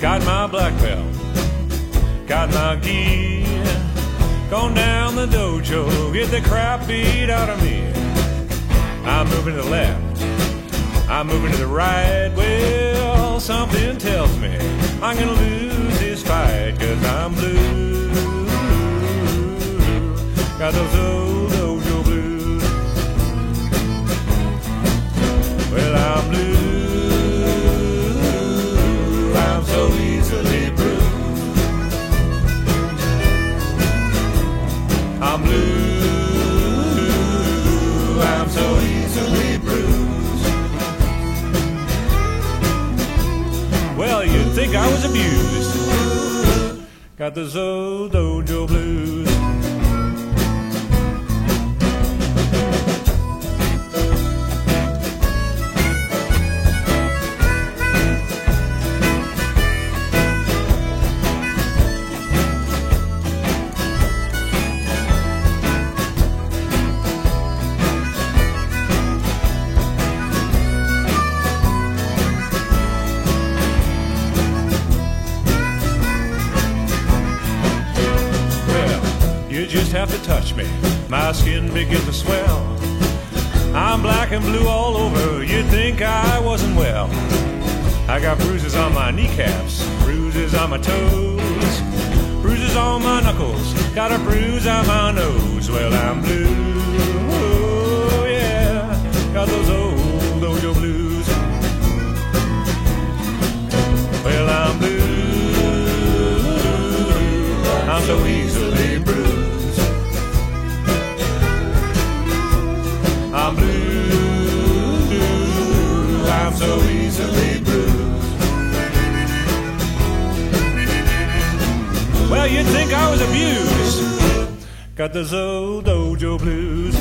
got my black belt, got my gi, gone down the dojo, get the crap beat out of me. I'm moving to the left, I'm moving to the right. Well, something tells me I'm gonna lose this fight, 'cause I'm blue. Got those old dojo blues. Well, I'm blue, I'm so easily bruised. I'm blue, I'm so easily bruised. Well, you'd think I was abused. Got those old dojo blues. You just have to touch me, my skin begins to swell. I'm black and blue all over, you'd think I wasn't well. I got bruises on my kneecaps, bruises on my toes, bruises on my knuckles, got a bruise on my nose. Well, I'm blue, oh yeah, got those old dojo blues. Well, I'm blue, I'm so easily bruised. I'm blue, I'm so easily bruised. Well, you'd think I was abused. Got those old dojo blues.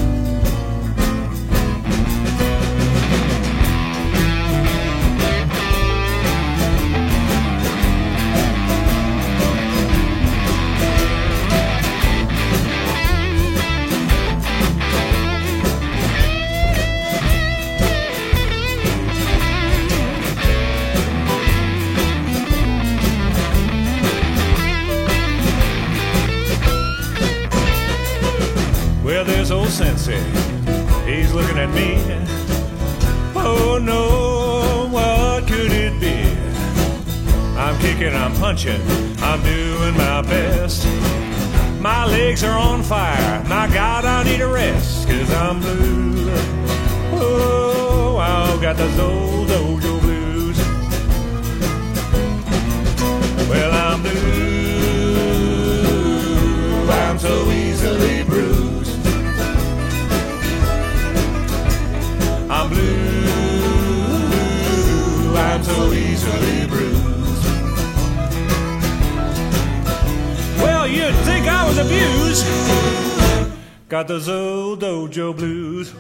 Well, there's old Sensei, he's looking at me. Oh no, what could it be? I'm kicking, I'm punching, I'm doing my best. My legs are on fire, my God, I need a rest, 'cause I'm blue. Oh, I've got those old dojo blues. Well, I'm blue, I'm so easily bruised. I'm blue, I'm so easily bruised. Well, you'd think I was abused. Got those old dojo blues.